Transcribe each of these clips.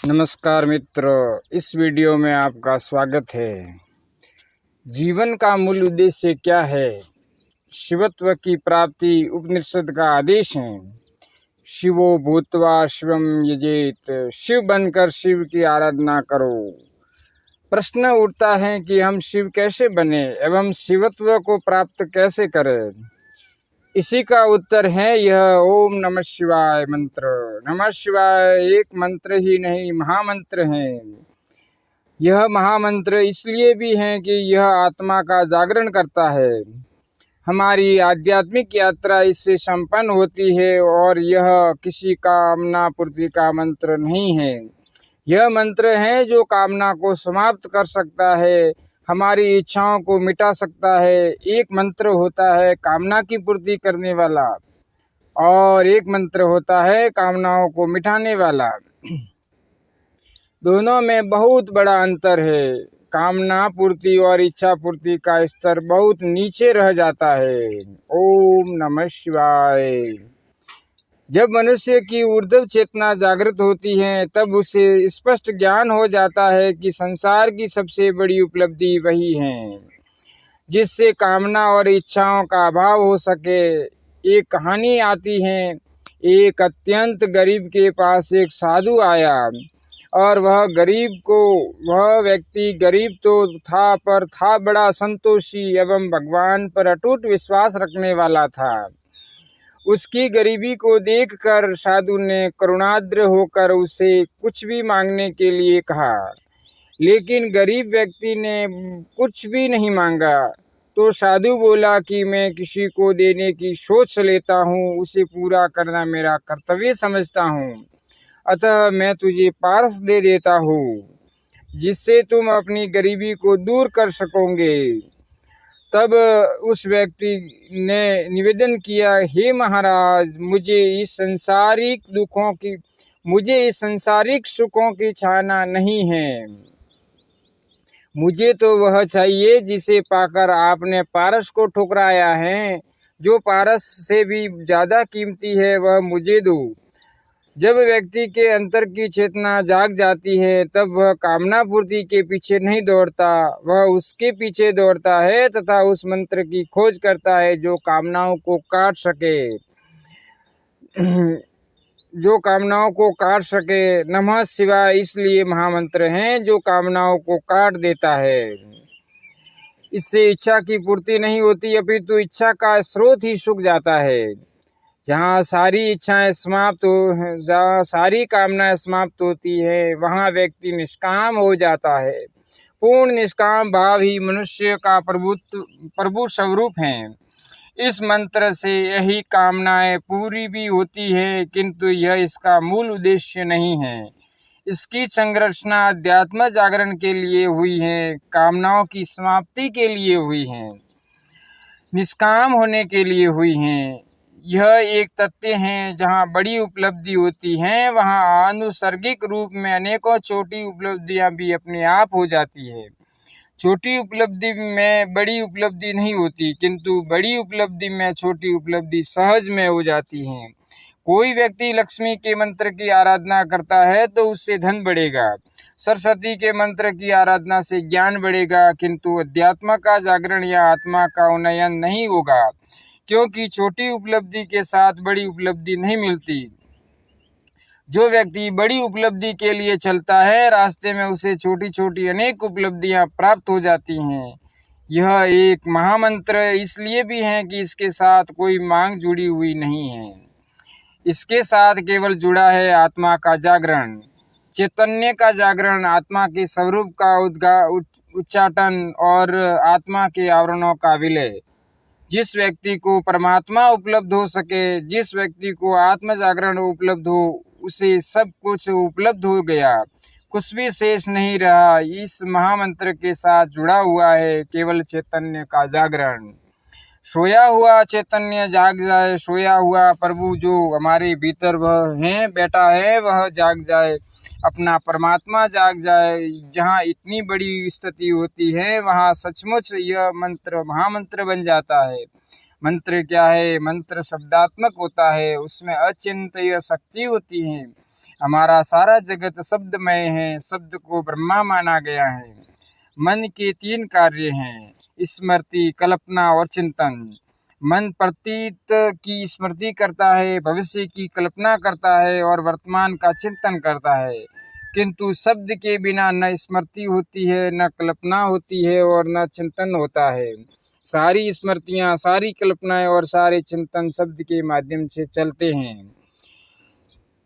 नमस्कार मित्रों, इस वीडियो में आपका स्वागत है। जीवन का मूल उद्देश्य क्या है? शिवत्व की प्राप्ति उपनिषद का आदेश है। शिवो भूत्वा शिवम यजेत, शिव बनकर शिव की आराधना करो। प्रश्न उठता है कि हम शिव कैसे बने एवं शिवत्व को प्राप्त कैसे करें। इसी का उत्तर है यह ओम नमः शिवाय मंत्र। नमः शिवाय एक मंत्र ही नहीं, महामंत्र है। यह महामंत्र इसलिए भी है कि यह आत्मा का जागरण करता है। हमारी आध्यात्मिक यात्रा इससे संपन्न होती है और यह किसी कामना पूर्ति का मंत्र नहीं है। यह मंत्र है जो कामना को समाप्त कर सकता है, हमारी इच्छाओं को मिटा सकता है। एक मंत्र होता है कामना की पूर्ति करने वाला और एक मंत्र होता है कामनाओं को मिटाने वाला। दोनों में बहुत बड़ा अंतर है। कामना पूर्ति और इच्छा पूर्ति का स्तर बहुत नीचे रह जाता है। ओम नमः शिवाय। जब मनुष्य की ऊर्ध्व चेतना जागृत होती है तब उसे स्पष्ट ज्ञान हो जाता है कि संसार की सबसे बड़ी उपलब्धि वही है जिससे कामना और इच्छाओं का अभाव हो सके। एक कहानी आती है। एक अत्यंत गरीब के पास एक साधु आया और वह व्यक्ति गरीब तो था पर था बड़ा संतोषी एवं भगवान पर अटूट विश्वास रखने वाला था। उसकी गरीबी को देखकर साधु ने करुणाद्र होकर उसे कुछ भी मांगने के लिए कहा, लेकिन गरीब व्यक्ति ने कुछ भी नहीं मांगा। तो साधु बोला कि मैं किसी को देने की सोच लेता हूँ, उसे पूरा करना मेरा कर्तव्य समझता हूँ, अतः मैं तुझे पारस दे देता हूँ जिससे तुम अपनी गरीबी को दूर कर सकोगे। तब उस व्यक्ति ने निवेदन किया, हे महाराज, मुझे इस संसारिक सुखों की चाहना नहीं है। मुझे तो वह चाहिए जिसे पाकर आपने पारस को ठुकराया है। जो पारस से भी ज़्यादा कीमती है वह मुझे दो। जब व्यक्ति के अंतर की चेतना जाग जाती है तब वह कामना पूर्ति के पीछे नहीं दौड़ता, वह उसके पीछे दौड़ता है तथा उस मंत्र की खोज करता है जो कामनाओं को काट सके। नमः शिवाय इसलिए महामंत्र है जो कामनाओं को काट देता है। इससे इच्छा की पूर्ति नहीं होती अपितु इच्छा का स्रोत ही सूख जाता है। जहाँ सारी कामनाएं समाप्त होती है वहाँ व्यक्ति निष्काम हो जाता है। पूर्ण निष्काम भाव ही मनुष्य का प्रभु स्वरूप है। इस मंत्र से यही कामनाएं पूरी भी होती है, किंतु यह इसका मूल उद्देश्य नहीं है। इसकी संरचना अध्यात्म जागरण के लिए हुई है, कामनाओं की समाप्ति के लिए हुई है, निष्काम होने के लिए हुई है। यह एक तथ्य है। जहाँ बड़ी उपलब्धि होती है वहाँ आनुसर्गिक रूप में अनेकों छोटी उपलब्धियाँ भी अपने आप हो जाती है। छोटी उपलब्धि में बड़ी उपलब्धि नहीं होती, किंतु बड़ी उपलब्धि में छोटी उपलब्धि सहज में हो जाती है। कोई व्यक्ति लक्ष्मी के मंत्र की आराधना करता है तो उससे धन बढ़ेगा, सरस्वती के मंत्र की आराधना से ज्ञान बढ़ेगा, किंतु अध्यात्म का जागरण या आत्मा का उन्नयन नहीं होगा, क्योंकि छोटी उपलब्धि के साथ बड़ी उपलब्धि नहीं मिलती। जो व्यक्ति बड़ी उपलब्धि के लिए चलता है रास्ते में उसे छोटी छोटी अनेक उपलब्धियां प्राप्त हो जाती हैं। यह एक महामंत्र इसलिए भी है कि इसके साथ कोई मांग जुड़ी हुई नहीं है। इसके साथ केवल जुड़ा है आत्मा का जागरण, चैतन्य का जागरण, आत्मा के स्वरूप का उच्चाटन और आत्मा के आवरणों का विलय। जिस व्यक्ति को परमात्मा उपलब्ध हो सके, जिस व्यक्ति को आत्म जागरण उपलब्ध हो, उसे सब कुछ उपलब्ध हो गया, कुछ भी शेष नहीं रहा। इस महामंत्र के साथ जुड़ा हुआ है केवल चैतन्य का जागरण। सोया हुआ चैतन्य जाग जाए, सोया हुआ प्रभु जो हमारे भीतर वह है बैठा है वह जाग जाए, अपना परमात्मा जाग जाए। जहाँ इतनी बड़ी स्थिति होती है वहाँ सचमुच यह मंत्र महामंत्र बन जाता है। मंत्र क्या है? मंत्र शब्दात्मक होता है, उसमें अचिंत्य शक्ति होती है। हमारा सारा जगत शब्दमय है, शब्द को ब्रह्मा माना गया है। मन के 3 कार्य हैं, स्मृति, कल्पना और चिंतन। मन प्रतीत की स्मृति करता है, भविष्य की कल्पना करता है और वर्तमान का चिंतन करता है। किंतु शब्द के बिना न स्मृति होती है, न कल्पना होती है और न चिंतन होता है। सारी स्मृतियाँ, सारी कल्पनाएं और सारे चिंतन शब्द के माध्यम से चलते हैं।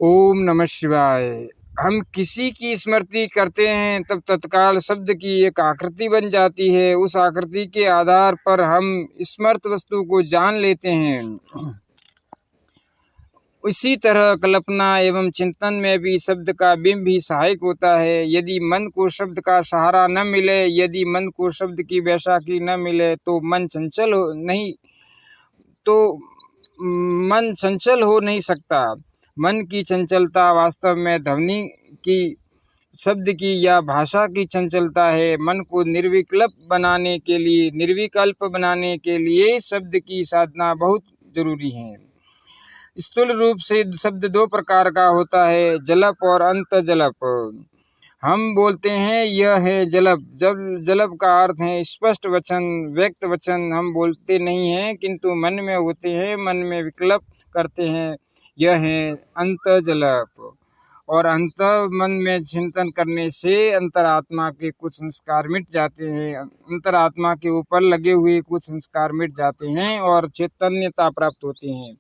ओम नमः शिवाय। हम किसी की स्मृति करते हैं तब तत्काल शब्द की एक आकृति बन जाती है। उस आकृति के आधार पर हम स्मृत वस्तु को जान लेते हैं। इसी तरह कल्पना एवं चिंतन में भी शब्द का बिंब ही सहायक होता है। यदि मन को शब्द का सहारा न मिले, यदि मन को शब्द की बैसाखी न मिले तो मन चंचल हो नहीं सकता। मन की चंचलता वास्तव में ध्वनि की, शब्द की या भाषा की चंचलता है। मन को निर्विकल्प बनाने के लिए शब्द की साधना बहुत जरूरी है। स्थूल रूप से शब्द 2 प्रकार का होता है, जलप और अंतजलप। हम बोलते हैं यह है जलप, जब जलप का अर्थ है स्पष्ट वचन, व्यक्त वचन हम बोलते नहीं हैं किंतु मन में होते हैं, मन में विकल्प करते हैं, यह है अंतजलप। और अंत मन में चिंतन करने से अंतरात्मा के कुछ संस्कार मिट जाते हैं, अंतरात्मा के ऊपर लगे हुए कुछ संस्कार मिट जाते हैं और चैतन्यता प्राप्त होती है।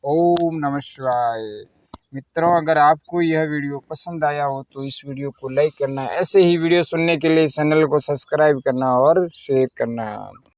ओम नमः शिवाय। मित्रों, अगर आपको यह वीडियो पसंद आया हो तो इस वीडियो को लाइक करना, ऐसे ही वीडियो सुनने के लिए चैनल को सब्सक्राइब करना और शेयर करना।